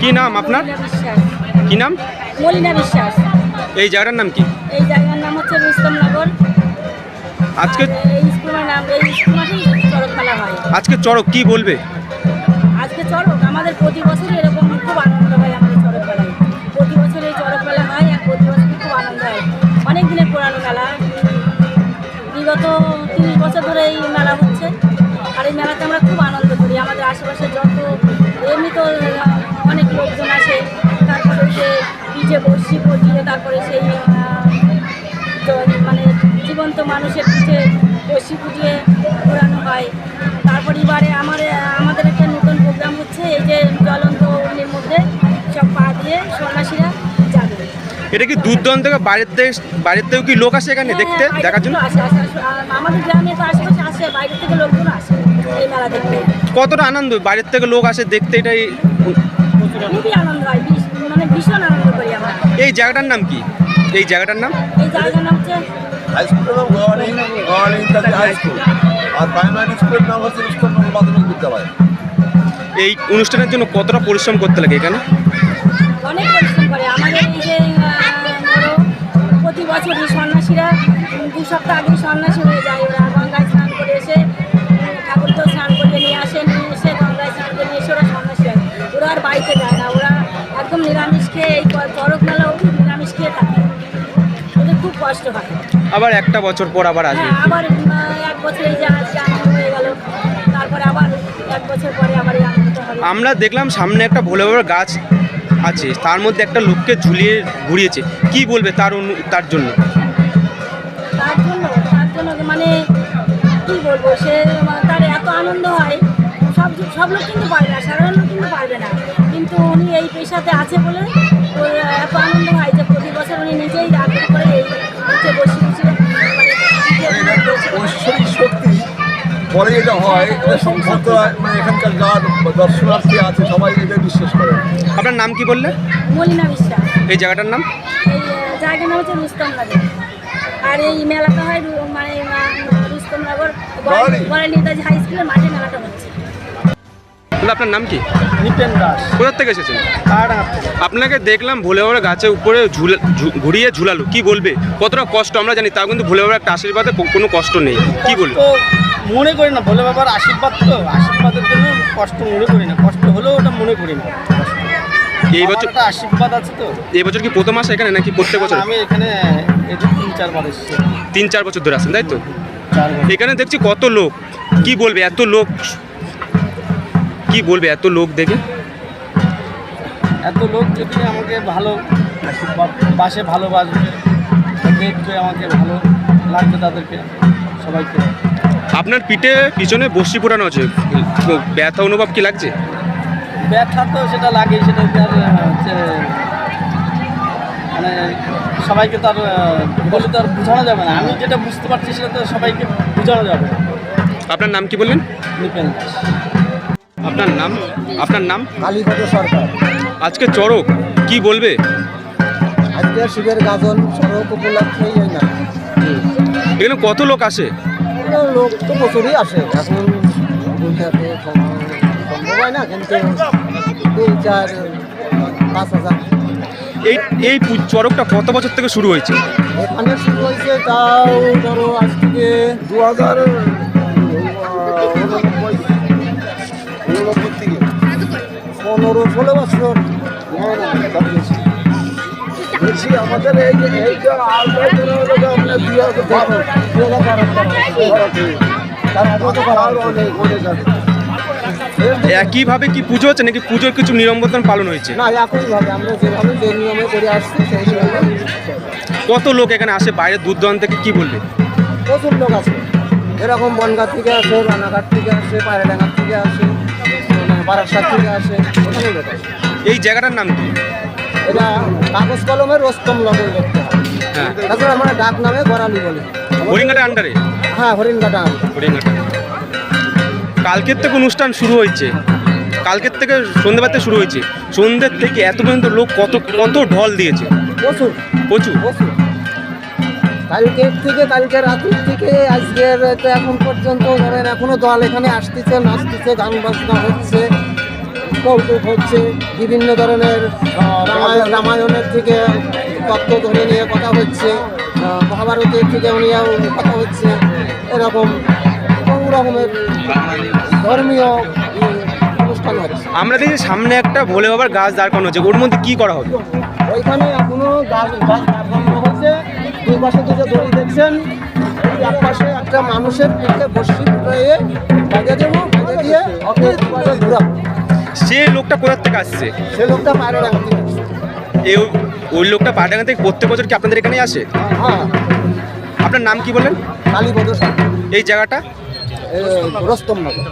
কি নাম আপনার? মলিনা বিশ্বাস। কি নাম? মলিনা বিশ্বাস। এই জায়গাটার নাম কি? এই জায়গার নাম হচ্ছে রুস্তমনগর। আজকে এই স্কুলের নাম, এই স্কুল মাঠেই চড়ক খেলা হয়। আজকে চড়ক কি বলবে? আজকে চড়ক আমাদের প্রতি বছরই এরকম খুব আনন্দ হয়। আমাদের চড়ক মেলায় প্রতি বছর এই চড়ক মেলা হয়, আর প্রতি বছরই খুব আনন্দ হয়। অনেক দিনের পুরানো মেলা, বিগত 30 বছর ধরে এই মেলা হচ্ছে। আর এই মেলাতে আমরা খুব আনন্দ করি। আমাদের আশেপাশে যত এমনি তো অনেক লোকজন আসে, তারপরে যে পিঠে বসি পচিয়ে, তারপরে সেই মানে জীবন্ত মানুষের পিঠে বসি পুজিয়ে ঘোরানো হয়। তারপর এবারে আমাদের একটা নতুন প্রোগ্রাম হচ্ছে, এই যে জ্বলন্ত অগ্নির মধ্যে সব পা দিয়ে সন্ন্যাসীরা যাবে। এটা কি দূর দূরান্ত থেকে বাইরের থেকেও কি লোক আসে এখানে দেখতে, দেখার জন্য? আসে। আমাদের গ্রামে তো আশেপাশে আসে, বাইরে থেকে লোকজন আসে এই মেলা দেখতে। কতটা আনন্দ বাইরের থেকে লোক আসে দেখতে, এটাই খুবই আনন্দ হয়, মানে ভীষণ আনন্দ করি আমরা। এই জায়গাটার নাম কি? এই জায়গাটার নাম? এই জায়গার নাম হচ্ছে হাই স্কুল এবং গভর্নিং হাই স্কুল, আর প্রাইমারি স্কুলের নাম হচ্ছে রুস্তমনগর প্রাথমিক বিদ্যালয়। এই অনুষ্ঠানের জন্য কতটা পরিশ্রম করতে লাগে এখানে? অনেক পরিশ্রম করে। আমাদের এই যে ধরো প্রতি বছরই সন্ন্যাসীরা 2 সপ্তাহ আগে সন্ন্যাসী হয়ে যায়। ওরা গঙ্গায় স্নান করে এসে ঠাকুরকেও স্নান করে নিয়ে এসে গঙ্গায় স্নান করে নিয়ে এসে ওরা সন্ন্যাসী হয়। ওরা আর বাড়িতে যায় না, ওরা একদম নিরামিষ খেয়ে এই চড়ক মেলাও নিরামিষ খেয়ে থাকে। ওদের খুব কষ্ট হয়। আবার একটা বছর পর আবার আসবে। হ্যাঁ, আবার 1 বছর এই যে আজকে আনন্দ হয়ে গেল, তারপরে আবার 1 বছর পরে আবার এই আনন্দটা হবে। আমরা দেখলাম সামনে একটা ভোলে বাবার গাছ আছে, তার মধ্যে একটা লোককে ঝুলিয়ে ঘুরিয়েছে। কি বলবে তার জন্য? তার জন্য মানে কি বলবো, সে তার এত আনন্দ হয়। সব লোক কিন্তু পারবে না, সাধারণ লোক কিন্তু পারবে না, কিন্তু উনি এই পেশাতে আছে বলে ওর এত আনন্দ হয় যে প্রতি বছর উনি নিজেই রাগ করে এই নিচে বসে ঐশ্বরিক শক্তি পরে এটা হয়, এটা সম্ভবত মানে এখানকার যা দর্শনার্থী আছে সবাই এটা বিশ্বাস করে। আপনার নাম কি বললে? মলিনা বিশ্বাস। এই জায়গাটার নাম? এই জায়গার নাম হচ্ছে রুস্তমনগর। আর এই মেলাটা হয় মানে রুস্তমনগর নেতাজি হাই স্কুলের মাঠে মেলাটা হচ্ছে। আপনার নাম কি? নিপেন দাস। কোথা থেকে এসেছেন? কারাডাঙ্গা থেকে। আপনাকে দেখলাম ভোলে বাবার গাছের উপরে ঘুরিয়ে ঝুলালো, কি বলবে? কতটা কষ্ট আমরা জানি, তাও কিন্তু ভোলে বাবার একটা আশীর্বাদে কোনো কষ্ট নেই, কি বলবে? তো মনে করি না, ভোলে বাবার আশীর্বাদ, তো আশীর্বাদের জন্য কষ্ট মনে করি না, কষ্ট হলেও ওটা মনে করি না। এই বছর একটা আশীর্বাদ আছে তো। এই বছর কি প্রথম আসে এখানে নাকি প্রত্যেক বছর? আমি এখানে 3-4 বার এসেছি। 3-4 বছর ধরে আসেন, তাই তো? 4 বার। এখানে দেখছি কত লোক, কি বলবে এত লোক, কি বলবে এত লোক দেখে? এত লোক যদি আমাকে ভালো আশীর্বাদ বাসে, ভালোবাসবে, দেখবে, আমাকে ভালো লাগবে তাদেরকে সবাইকে। আপনার পিছনে বসি পোড়ানো আছে, ব্যথা অনুভব কি লাগছে? ব্যথা তো সেটা লাগেই, সেটা হচ্ছে মানে সবাইকে তো আর বলে তো আর বোঝানো যাবে না। আমি যেটা বুঝতে পারছি সেটা তো সবাইকে বোঝানো যাবে। আপনার নাম কি বললেন? নিপেন দাস। আপনার নাম? কালীপদ সরকার। আজকে চড়ক, কি বলবে? আজকে শিবের গাজন চড়ক উপলক্ষেই এই না, এখানে কত লোক আসে? লোক তো প্রচুরই আসে। এখন বুঝতে সম্ভব হয় না, কিন্তু 2-4-5 হাজার। এই চড়কটা কত বছর থেকে শুরু হয়েছে? এখানে শুরু হয়েছে তাও ধরো আজ থেকে 2099 থেকে 15-16 বছর বেশি। আমাদের এই যে এইটা একইভাবে কি পুজো হচ্ছে নাকি পুজোর কিছু নিয়মবর্তন পালন হয়েছে? না, একইভাবে আমরা যেভাবে যে নিয়মে করে আসছি সেই নিয়মে। কত লোক এখানে আসে বাইরের দূর দূরান্ত থেকে, কি বলবে? প্রচুর লোক আছে, এরকম বনগাঁ থেকে আসে, রানাঘাট থেকে আসে, পায়রাডাঙ্গার থেকে আসে, বারাসাত থেকে আসে, ওখানে লোক আসে। এই জায়গাটার নাম কি? এটা কাগজ কলমের রুস্তমনগর দেখতে হয়। হ্যাঁ, তাছাড়া আমরা ডাক নামে গড়ালি বলি। হরিণঘাটের আন্ডারে? হ্যাঁ, হরিণঘাটা। হরিণঘাটা। কালকের থেকে অনুষ্ঠান শুরু হয়েছে, কালকের থেকে সন্ধ্যেবেলাতে শুরু হয়েছে, সন্ধ্যের থেকে এত পর্যন্ত লোক কত ঢল দিয়েছে? প্রচুর প্রচুর। প্রচুর। কালকে রাতের থেকে আজকের এখন পর্যন্ত ধরেন এখনো দল এখানে আসতেছে, নাচতেছে, গান বাজনা হচ্ছে, কৌতুক হচ্ছে, বিভিন্ন ধরনের রামায়ণের থেকে তত্ত্ব ধরে নিয়ে কথা হচ্ছে, মহাভারতের থেকে নিয়েও কথা হচ্ছে, এরকম বহু রকমের ধর্মীয় অনুষ্ঠান হচ্ছে। আমরা দেখি সামনে একটা ভোলে বাবার গাছ দাঁড় করানো হচ্ছে, ওর মধ্যে কি করা হবে? ওইখানে এখনো গাছ লাগানো হয়েছে, দুই পাশে দুটো দড়ি দেখছেন, এক পাশে একটা মানুষের পিঠে বসি হয়ে বাজে দেবো, বাজে দিয়ে ওকে দুপাশে ঘুরাবো। সে লোকটা কোথার থেকে আসছে? সে লোকটা বাইরে রাখতে আসছে। ওই লোকটা পাটাঙ্গা থেকে প্রত্যেক বছর কি আপনাদের এখানেই আসে? হ্যাঁ, আপনার নাম কি বললেন? কালীপদ সরকার, এই জায়গাটা রস্তমনগর।